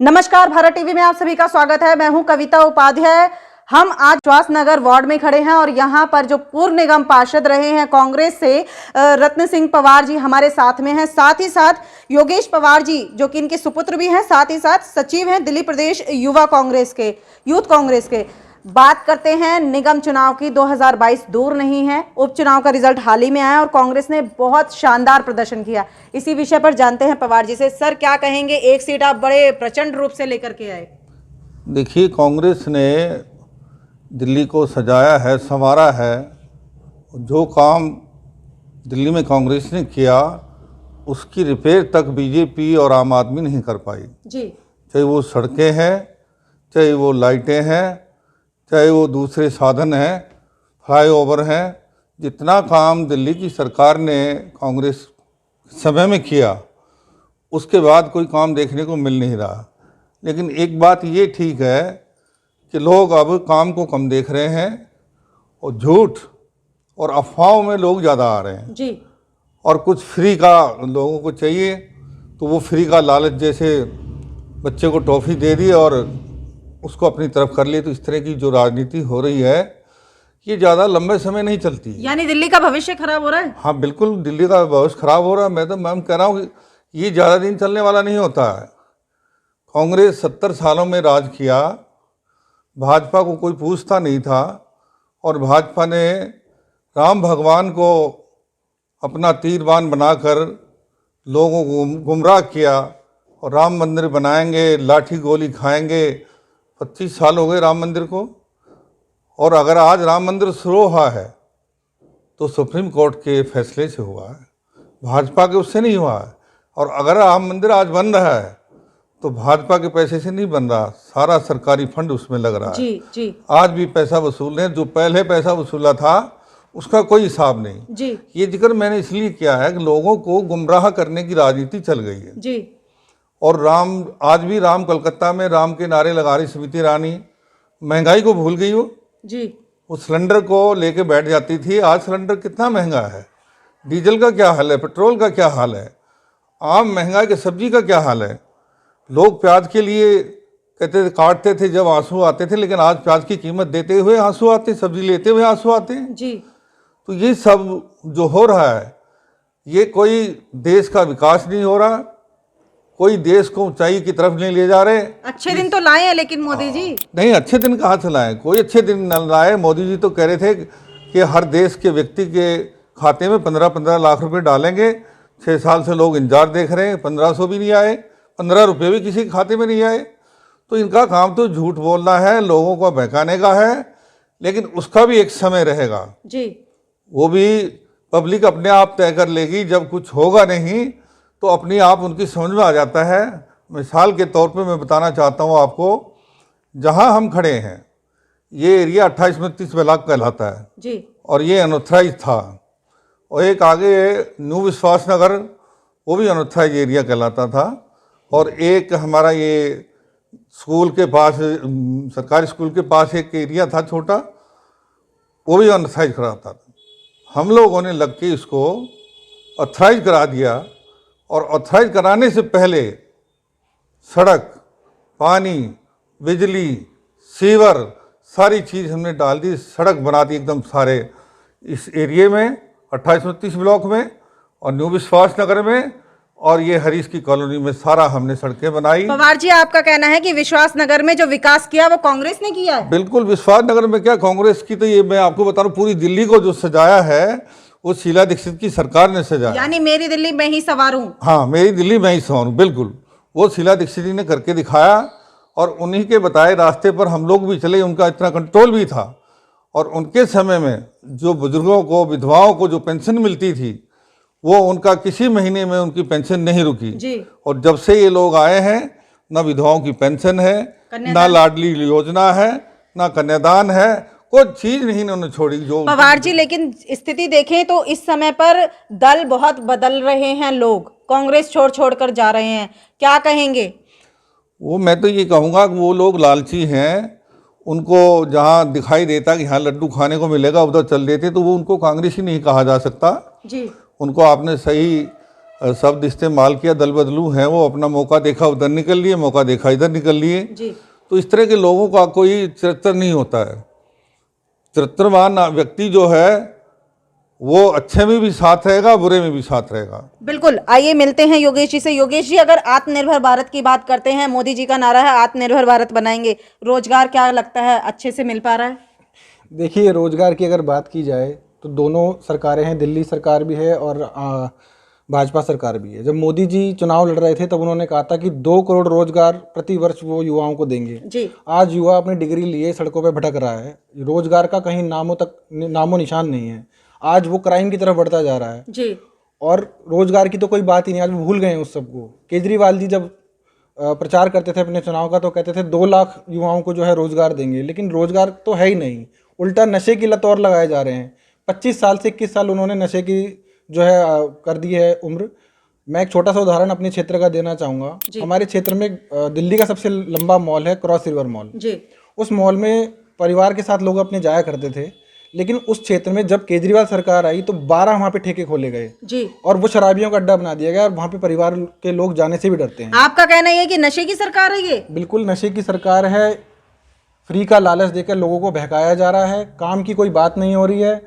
नमस्कार, भारत टीवी में आप सभी का स्वागत है। मैं हूं कविता उपाध्याय। हम आज विश्वास नगर वार्ड में खड़े हैं और यहां पर जो पूर्व निगम पार्षद रहे हैं कांग्रेस से रत्न सिंह पवार जी हमारे साथ में हैं। साथ ही साथ योगेश पवार जी जो कि इनके सुपुत्र भी हैं, साथ ही साथ सचिव हैं दिल्ली प्रदेश युवा कांग्रेस के, यूथ कांग्रेस के। बात करते हैं निगम चुनाव की। 2022 दूर नहीं है, उपचुनाव का रिजल्ट हाल ही में आया और कांग्रेस ने बहुत शानदार प्रदर्शन किया। इसी विषय पर जानते हैं पवार जी से। सर, क्या कहेंगे? एक सीट आप बड़े प्रचंड रूप से लेकर के आए। देखिए, कांग्रेस ने दिल्ली को सजाया है, संवारा है। जो काम दिल्ली में कांग्रेस ने किया उसकी रिपेयर तक बीजेपी और आम आदमी नहीं कर पाई जी। चाहे वो सड़कें हैं, चाहे वो लाइटें हैं, चाहे वो दूसरे साधन हैं, फ्लाईओवर हैं। जितना काम दिल्ली की सरकार ने कांग्रेस समय में किया उसके बाद कोई काम देखने को मिल नहीं रहा। लेकिन एक बात ये ठीक है कि लोग अब काम को कम देख रहे हैं और झूठ और अफवाहों में लोग ज़्यादा आ रहे हैं जी। और कुछ फ्री का लोगों को चाहिए तो वो फ्री का लालच, जैसे बच्चे को टॉफ़ी दे दी और उसको अपनी तरफ कर लिए। तो इस तरह की जो राजनीति हो रही है ये ज़्यादा लंबे समय नहीं चलती। यानी दिल्ली का भविष्य खराब हो रहा है। हाँ बिल्कुल, दिल्ली का भविष्य खराब हो रहा है। मैं कह रहा हूँ कि ये ज़्यादा दिन चलने वाला नहीं होता है। कांग्रेस 70 सालों में राज किया, भाजपा को कोई पूछता नहीं था और भाजपा ने राम भगवान को अपना तीरबान बनाकर लोगों को गुमराह किया और राम मंदिर बनाएंगे, लाठी गोली खाएंगे। 25 साल हो गए राम मंदिर को, और अगर आज राम मंदिर शुरू हुआ है तो सुप्रीम कोर्ट के फैसले से हुआ है, भाजपा के उससे नहीं हुआ है। और अगर राम मंदिर आज बन रहा है तो भाजपा के पैसे से नहीं बन रहा, सारा सरकारी फंड उसमें लग रहा है। जी जी। आज भी पैसा वसूल रहे हैं, जो पहले पैसा वसूला था उसका कोई हिसाब नहीं जी। ये जिक्र मैंने इसलिए किया है कि लोगों को गुमराह करने की राजनीति चल गई है। जी। और आज भी राम कलकत्ता में राम के नारे लगा रही स्मृति ईरानी। महंगाई को भूल गई वो जी। उस सिलेंडर को लेके बैठ जाती थी। आज सिलेंडर कितना महंगा है, डीजल का क्या हाल है, पेट्रोल का क्या हाल है, आम महंगाई के सब्जी का क्या हाल है। लोग प्याज के लिए कहते थे, काटते थे जब आंसू आते थे, लेकिन आज प्याज की कीमत देते हुए आंसू आते, सब्जी लेते हुए आंसू आते हैं जी। तो ये सब जो हो रहा है ये कोई देश का विकास नहीं हो रहा, कोई देश को ऊंचाई की तरफ नहीं ले जा रहे। अच्छे दिन तो लाए हैं लेकिन मोदी जी। नहीं, अच्छे दिन कहाँ से लाए, कोई अच्छे दिन न लाए। मोदी जी तो कह रहे थे कि हर देश के व्यक्ति के खाते में 15-15 लाख रुपए डालेंगे। 6 साल से लोग इंतजार देख रहे हैं, 1500 भी नहीं आए, 15 रुपये भी किसी के खाते में नहीं आए। तो इनका काम तो झूठ बोलना है, लोगों को बहकाने का है, लेकिन उसका भी एक समय रहेगा जी। वो भी पब्लिक अपने आप तय कर लेगी। जब कुछ होगा नहीं तो अपने आप उनकी समझ में आ जाता है। मिसाल के तौर पे मैं बताना चाहता हूँ आपको, जहाँ हम खड़े हैं ये एरिया 28-29 ब्लॉक कहलाता है जी। और ये अनऑथराइज था। और एक आगे न्यू विश्वास नगर, वो भी अनऑथराइज एरिया कहलाता था। और एक हमारा ये स्कूल के पास, सरकारी स्कूल के पास एक एरिया था छोटा, वो भी अनऑथराइज कराता था। हम लोगों ने लग के इसको ऑथराइज करा दिया और ऑथराइज कराने से पहले सड़क, पानी, बिजली, सीवर, सारी चीज़ हमने डाल दी, सड़क बना दी एकदम सारे इस एरिए में 28-29 ब्लॉक में और न्यू विश्वास नगर में और ये हरीश की कॉलोनी में सारा हमने सड़कें बनाई। पवार जी, आपका कहना है कि विश्वास नगर में जो विकास किया वो कांग्रेस ने किया है? बिल्कुल, विश्वास नगर में क्या कांग्रेस की, तो ये मैं आपको बता रहा हूँ, पूरी दिल्ली को जो सजाया है वो शीला दीक्षित की सरकार ने सजाया। यानी मेरी दिल्ली मैं ही सवारूं। हाँ, मेरी दिल्ली मैं ही सवारूं, बिल्कुल वो शीला दीक्षित जी ने करके दिखाया और उन्हीं के बताए रास्ते पर हम लोग भी चले। उनका इतना कंट्रोल भी था और उनके समय में जो बुजुर्गों को, विधवाओं को जो पेंशन मिलती थी वो उनका किसी महीने में उनकी पेंशन नहीं रुकी जी। और जब से ये लोग आए हैं ना विधवाओं की पेंशन है, ना लाडली योजना है, ना कन्यादान है, कोई चीज नहीं उन्होंने छोड़ी। जो पवार जी, लेकिन स्थिति देखें तो इस समय पर दल बहुत बदल रहे हैं, लोग कांग्रेस छोड़ कर जा रहे हैं, क्या कहेंगे? वो मैं तो ये कहूँगा कि वो लोग लालची हैं। उनको जहाँ दिखाई देता कि हाँ लड्डू खाने को मिलेगा उधर चल देते, तो वो उनको कांग्रेस ही नहीं कहा जा सकता। जी। उनको आपने सही शब्द इस्तेमाल किया, दल बदलू हैं, वो अपना मौका देखा उधर निकल लिए, मौका देखा इधर निकल लिए। जी। तो इस तरह के लोगों का कोई चरित्र नहीं होता है। चरित्रवान व्यक्ति जो है वो अच्छे में भी साथ रहेगा, बुरे में भी साथ रहेगा। बिल्कुल, आइए मिलते हैं योगेश जी से। योगेश जी, अगर आत्मनिर्भर भारत की बात करते हैं, मोदी जी का नारा है आत्मनिर्भर भारत बनाएंगे, रोजगार क्या लगता है अच्छे से मिल पा रहा है? देखिए, रोजगार की अगर बात की जाए तो दोनों सरकारें हैं, दिल्ली सरकार भी है और भाजपा सरकार भी है। जब मोदी जी चुनाव लड़ रहे थे तब उन्होंने कहा था कि 2 करोड़ रोजगार प्रति वर्ष वो युवाओं को देंगे। जी। आज युवा अपनी डिग्री लिए सड़कों पर भटक रहा है, रोजगार का कहीं नामो निशान नहीं है। आज वो क्राइम की तरफ बढ़ता जा रहा है। जी। और रोजगार की तो कोई बात ही नहीं, आज वो भूल गए हैं उस सबको। केजरीवाल जी जब प्रचार करते थे अपने चुनाव का तो कहते थे 2 लाख युवाओं को जो है रोजगार देंगे, लेकिन रोजगार तो है ही नहीं, उल्टा नशे की लत और लगाए जा रहे हैं। 25 साल से 21 साल उन्होंने नशे की जो है कर दी है उम्र। मैं एक छोटा सा उदाहरण अपने क्षेत्र का देना चाहूँगा। हमारे क्षेत्र में दिल्ली का सबसे लंबा मॉल है क्रॉस रिवर मॉल। जी। उस मॉल में परिवार के साथ लोग अपने जाया करते थे, लेकिन उस क्षेत्र में जब केजरीवाल सरकार आई तो 12 वहाँ पे ठेके खोले गए। जी। और वो शराबियों का अड्डा बना दिया गया और वहाँ पे परिवार के लोग जाने से भी डरते हैं। आपका कहना ये है कि नशे की सरकार है ये? बिल्कुल नशे की सरकार है, फ्री का लालच देकर लोगों को बहकाया जा रहा है, काम की कोई बात नहीं हो रही है।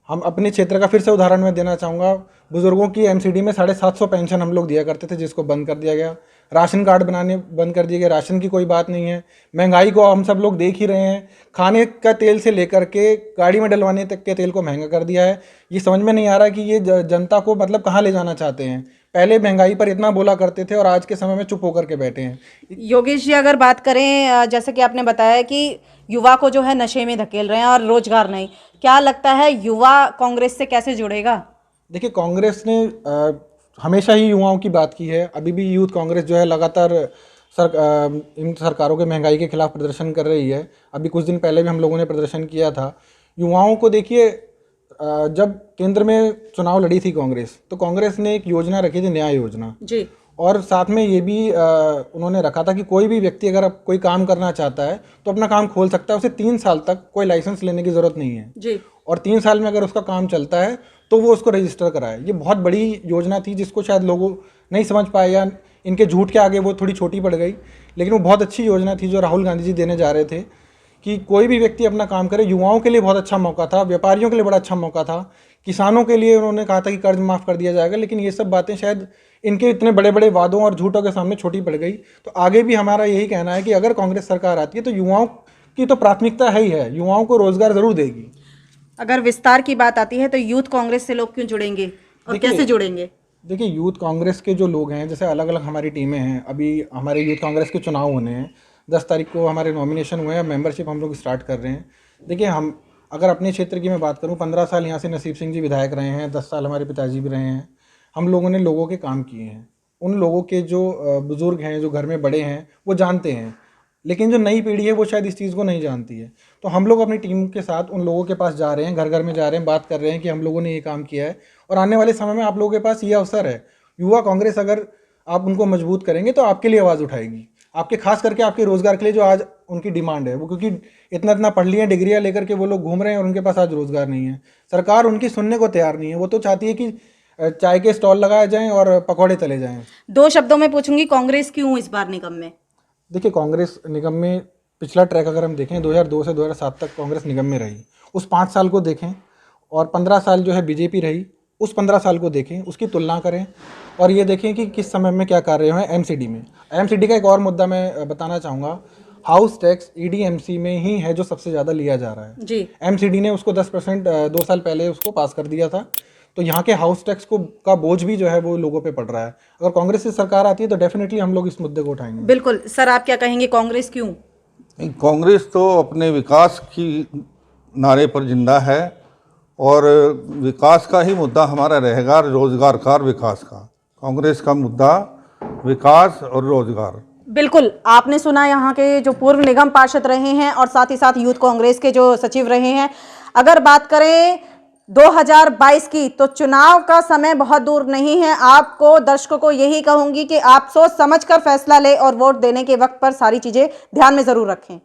हम अपने क्षेत्र का फिर से उदाहरण मैं देना चाहूँगा। बुजुर्गों की एमसीडी में 750 पेंशन हम लोग दिया करते थे, जिसको बंद कर दिया गया। राशन कार्ड बनाने बंद कर दिए गए, राशन की कोई बात नहीं है। महंगाई को हम सब लोग देख ही रहे हैं, खाने का तेल से लेकर के गाड़ी में डलवाने तक के तेल को महंगा कर दिया है। ये समझ में नहीं आ रहा कि ये जनता को मतलब कहाँ ले जाना चाहते हैं। पहले महंगाई पर इतना बोला करते थे और आज के समय में चुप होकर के बैठे हैं। योगेश जी, अगर बात करें जैसे कि आपने बताया कि युवा को जो है नशे में धकेल रहे हैं और रोजगार नहीं, क्या लगता है युवा कांग्रेस से कैसे जुड़ेगा? देखिए, कांग्रेस ने हमेशा ही युवाओं की बात की है। अभी भी यूथ कांग्रेस जो है लगातार इन सरकारों के महंगाई के खिलाफ प्रदर्शन कर रही है। अभी कुछ दिन पहले भी हम लोगों ने प्रदर्शन किया था। युवाओं को देखिए, जब केंद्र में चुनाव लड़ी थी कांग्रेस, तो कांग्रेस ने एक योजना रखी थी, न्याय योजना जी। और साथ में ये भी उन्होंने रखा था कि कोई भी व्यक्ति अगर कोई काम करना चाहता है तो अपना काम खोल सकता है, उसे 3 साल तक कोई लाइसेंस लेने की ज़रूरत नहीं है। जी। और 3 साल में अगर उसका काम चलता है तो वो उसको रजिस्टर कराए। ये बहुत बड़ी योजना थी जिसको शायद लोगों नहीं समझ पाए या इनके झूठ के आगे वो थोड़ी छोटी पड़ गई, लेकिन वो बहुत अच्छी योजना थी जो राहुल गांधी जी देने जा रहे थे कि कोई भी व्यक्ति अपना काम करे। युवाओं के लिए बहुत अच्छा मौका था, व्यापारियों के लिए बड़ा अच्छा मौका था, किसानों के लिए उन्होंने कहा था कि कर्ज माफ़ कर दिया जाएगा, लेकिन ये सब बातें शायद इनके इतने बड़े बड़े वादों और झूठों के सामने छोटी पड़ गई। तो आगे भी हमारा यही कहना है कि अगर कांग्रेस सरकार आती है तो युवाओं की तो प्राथमिकता है ही है, युवाओं को रोजगार जरूर देगी। अगर विस्तार की बात आती है तो यूथ कांग्रेस से लोग क्यों जुड़ेंगे और कैसे जुड़ेंगे? देखिए, यूथ कांग्रेस के जो लोग हैं, जैसे अलग अलग हमारी टीमें हैं। अभी हमारे यूथ कांग्रेस के चुनाव होने हैं, 10 तारीख को हमारे नॉमिनेशन हुए हैं, मेंबरशिप हम लोग स्टार्ट कर रहे हैं। देखिए, हम अगर अपने क्षेत्र की मैं बात करूं, 15 साल यहाँ से नसीब सिंह जी विधायक रहे हैं, 10 साल हमारे पिताजी भी रहे हैं। हम लोगों ने लोगों के काम किए हैं। उन लोगों के जो बुज़ुर्ग हैं, जो घर में बड़े हैं, वो जानते हैं, लेकिन जो नई पीढ़ी है वो शायद इस चीज़ को नहीं जानती है। तो हम लोग अपनी टीम के साथ उन लोगों के पास जा रहे हैं, घर घर में जा रहे हैं, बात कर रहे हैं कि हम लोगों ने ये काम किया है और आने वाले समय में आप लोगों के पास ये अवसर है। युवा कांग्रेस अगर आप उनको मजबूत करेंगे तो आपके लिए आवाज़ उठाएगी, आपके खास करके आपके रोज़गार के लिए जो आज उनकी डिमांड है। वो क्योंकि इतना इतना पढ़ लिए, डिग्रियाँ लेकर के वो लोग घूम रहे हैं और उनके पास आज रोज़गार नहीं है। सरकार उनकी सुनने को तैयार नहीं है। वो तो चाहती है कि चाय के स्टॉल लगाए जाएं और पकौड़े तले जाएं। 2 शब्दों में पूछूंगी, कांग्रेस क्यों इस बार निगम में? देखिए, कांग्रेस निगम में पिछला ट्रैक अगर हम देखें, 2002 से 2007 तक कांग्रेस निगम में रही। उस 5 साल को देखें और 15 साल जो है बीजेपी रही, उस 15 साल को देखें, उसकी तुलना करें और ये देखें कि किस समय में क्या कार्य हुए एमसीडी में। एमसीडी का एक और मुद्दा मैं बताना चाहूँगा, हाउस टैक्स ईडीएमसी में ही है जो सबसे ज़्यादा लिया जा रहा है जी। एमसीडी ने उसको 10% 2 साल पहले उसको पास कर दिया था। तो यहाँ के हाउस टैक्स का बोझ भी जो है वो लोगों पे पड़ रहा है। अगर कांग्रेस की सरकार आती है तो डेफिनेटली हम लोग इस मुद्दे को उठाएंगे। बिल्कुल सर, आप क्या कहेंगे, कांग्रेस क्यों? कांग्रेस तो अपने विकास की नारे पर जिंदा है और विकास का ही मुद्दा हमारा रहेगा, रोजगार का और विकास का। कांग्रेस का मुद्दा विकास और रोजगार। बिल्कुल, आपने सुना यहाँ के जो पूर्व निगम पार्षद रहे हैं और साथ ही साथ यूथ कांग्रेस के जो सचिव रहे हैं। अगर बात करें 2022 की, तो चुनाव का समय बहुत दूर नहीं है। आपको दर्शकों को यही कहूंगी कि आप सोच समझ कर फैसला लें और वोट देने के वक्त पर सारी चीजें ध्यान में जरूर रखें।